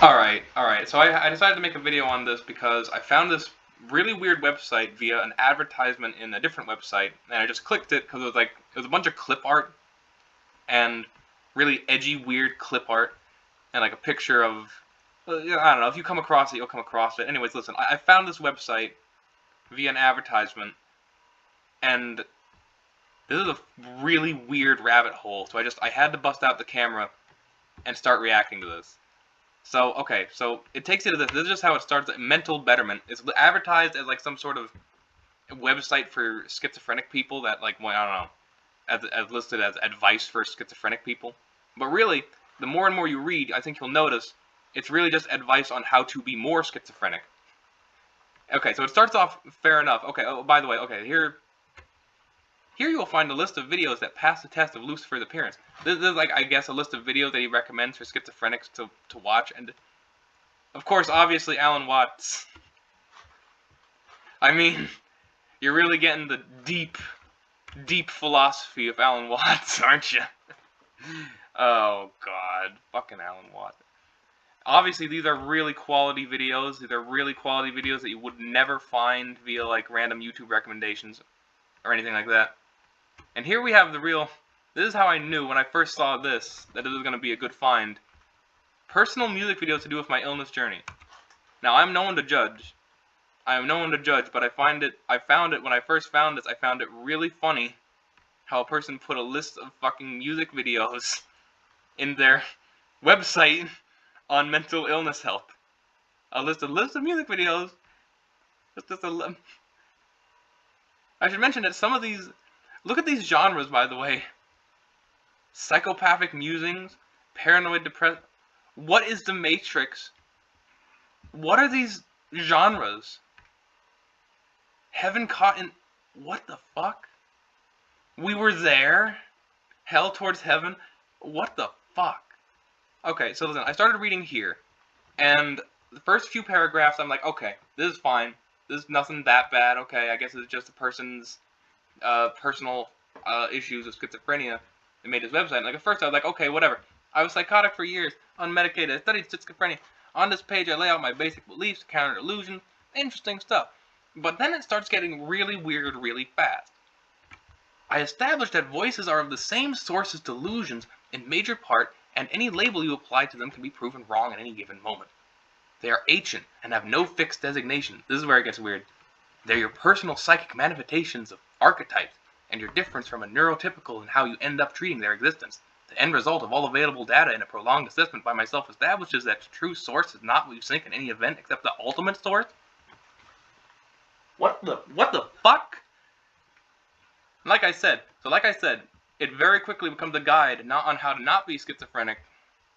Alright. So I decided to make a video on this because I found this really weird website via an advertisement in a different website, and I just clicked it because it was a bunch of clip art and really edgy, weird clip art, and like a picture of, I don't know, if you come across it, you'll come across it. Anyways, listen, I found this website via an advertisement, and this is a really weird rabbit hole, so I had to bust out the camera and start reacting to this. So, okay, so it takes you to this. This is just how it starts. Mental betterment. It's advertised as like some sort of website for schizophrenic people that, like, well, I don't know, as listed as advice for schizophrenic people. But really, the more and more you read, I think you'll notice it's really just advice on how to be more schizophrenic. Okay, so it starts off fair enough. Okay, oh, by the way, okay, here you will find a list of videos that pass the test of Lucifer's appearance. This is like, I guess, a list of videos that he recommends for schizophrenics to watch, and of course, obviously, Alan Watts. I mean, you're really getting the deep philosophy of Alan Watts, aren't you? Oh, God. Fucking Alan Watts. Obviously, these are really quality videos. These are really quality videos that you would never find via, like, random YouTube recommendations or anything like that. And here we have the real... This is how I knew when I first saw this that it was going to be a good find. Personal music videos to do with my illness journey. Now, I'm no one to judge. I am no one to judge, but I found it when I first found this, I found it really funny how a person put a list of fucking music videos in their website on mental illness help. A list of music videos. I should mention that some of these... Look at these genres, by the way. Psychopathic musings, paranoid depression. What is the Matrix? What are these genres? Heaven caught in... What the fuck? We were there? Hell towards heaven? What the fuck? Okay, so listen, I started reading here, and the first few paragraphs, I'm like, okay, this is fine. This is nothing that bad. Okay, I guess it's just a person's personal issues of schizophrenia that made his website. Like, at first I was like, okay, whatever. I was psychotic for years, unmedicated. I studied schizophrenia. On this page, I lay out my basic beliefs, counter delusion, interesting stuff. But then it starts getting really weird really fast. I established that voices are of the same source as delusions in major part, and any label you apply to them can be proven wrong at any given moment. They are ancient and have no fixed designation. This is where it gets weird. They're your personal psychic manifestations of archetypes, and your difference from a neurotypical in how you end up treating their existence. The end result of all available data in a prolonged assessment by myself establishes that the true source is not what you think in any event except the ultimate source. What the fuck? Like I said, it very quickly becomes a guide not on how to not be schizophrenic,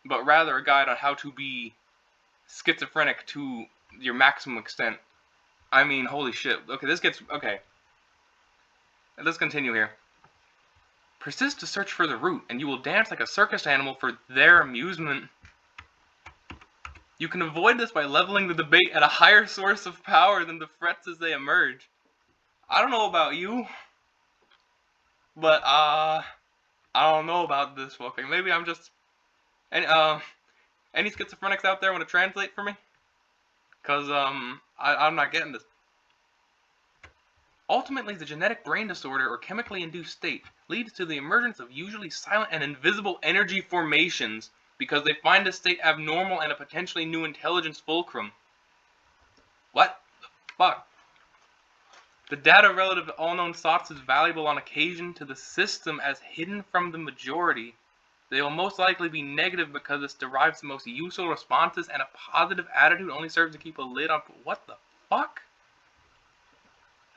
but rather a guide on how to be schizophrenic to your maximum extent. I mean, holy shit. Okay. Let's continue here. Persist to search for the root, and you will dance like a circus animal for their amusement. You can avoid this by leveling the debate at a higher source of power than the threats as they emerge. I don't know about you, but, I don't know about this fucking. Maybe I'm just... Any schizophrenics out there want to translate for me? Because, I'm not getting this. Ultimately, the genetic brain disorder or chemically induced state leads to the emergence of usually silent and invisible energy formations because they find this state abnormal and a potentially new intelligence fulcrum. What the fuck? The data relative to all known thoughts is valuable on occasion to the system as hidden from the majority. They will most likely be negative because this derives the most useful responses, and a positive attitude only serves to keep a lid on... What the fuck?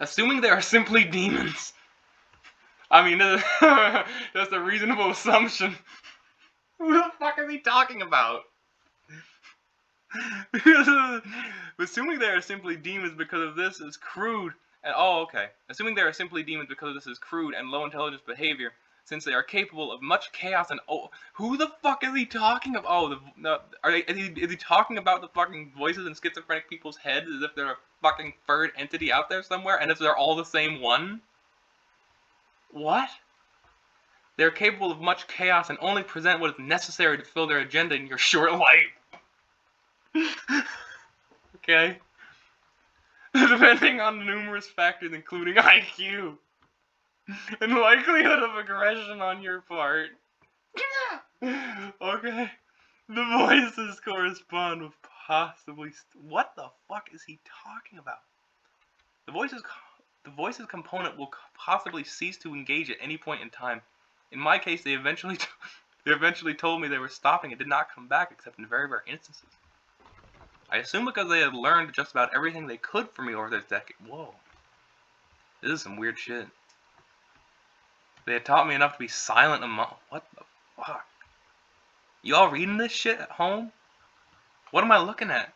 Assuming they are simply demons. I mean, that's a reasonable assumption. Who the fuck is he talking about? Assuming they are simply demons because of this is crude. Assuming they are simply demons because this is crude and low intelligence behavior, since they are capable of much chaos and... Oh, who the fuck is he talking about? Is he talking about the fucking voices in schizophrenic people's heads as if they're a fucking third entity out there somewhere, and if they're all the same one? What? They're capable of much chaos and only present what is necessary to fulfill their agenda in your short life. Okay? Depending on numerous factors including IQ and likelihood of aggression on your part. Okay? The voices correspond with possibly... What the fuck is he talking about? The voices component will possibly cease to engage at any point in time. In my case, they eventually told me they were stopping and did not come back except in very rare instances. I assume because they had learned just about everything they could from me over this decade. Whoa. This is some weird shit. They had taught me enough to be silent among... What the fuck? Y'all reading this shit at home? What am I looking at?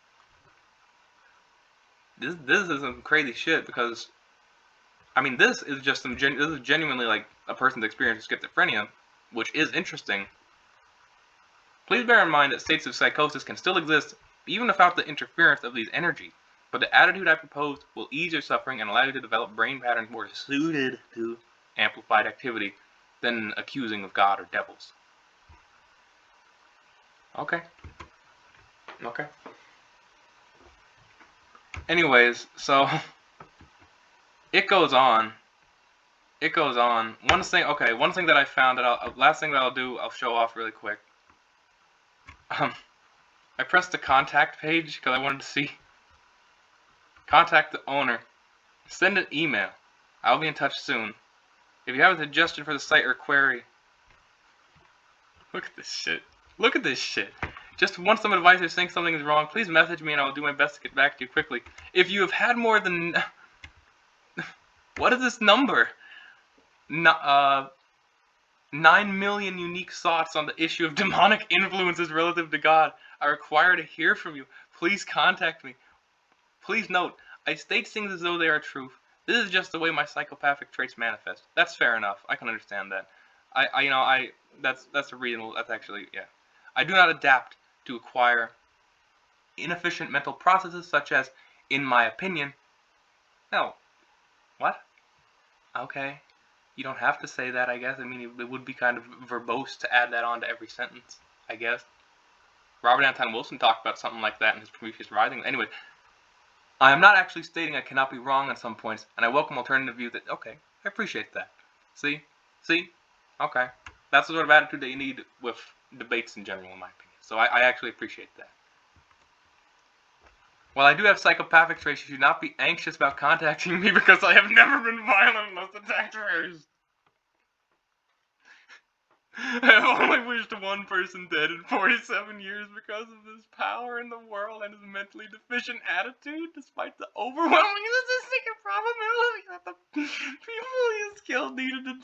This is some crazy shit because... I mean, this is just this is genuinely like a person's experience with schizophrenia, which is interesting. Please bear in mind that states of psychosis can still exist even without the interference of these energies, but the attitude I proposed will ease your suffering and allow you to develop brain patterns more suited to amplified activity than accusing of God or devils. Okay. Okay. Anyways, so it goes on. It goes on. One thing that I found last thing that I'll do, I'll show off really quick. I pressed the contact page because I wanted to see. Contact the owner. Send an email. I'll be in touch soon. If you have a suggestion for the site or query. Look at this shit. Look at this shit. Just want some advice or think something is wrong, please message me and I'll do my best to get back to you quickly. If you have had more than... What is this number? 9 million unique thoughts on the issue of demonic influences relative to God. I require to hear from you. Please contact me. Please note, I state things as though they are truth. This is just the way my psychopathic traits manifest. That's fair enough. I can understand that. That's a reasonable. That's actually, yeah. I do not adapt to acquire inefficient mental processes such as, in my opinion. No. What? Okay. You don't have to say that, I guess. I mean, it would be kind of verbose to add that on to every sentence, I guess. Robert Anton Wilson talked about something like that in his Prometheus Rising. Anyway, I am not actually stating I cannot be wrong on some points, and I welcome alternative view that, okay, I appreciate that. See? Okay. That's the sort of attitude that you need with debates in general, in my opinion. So I actually appreciate that. While I do have psychopathic traits, you should not be anxious about contacting me because I have never been violent unless attacked first. I have only wished one person dead in 47 years because of his power in the world and his mentally deficient attitude, despite the overwhelming statistic and probability that the people he has killed needed to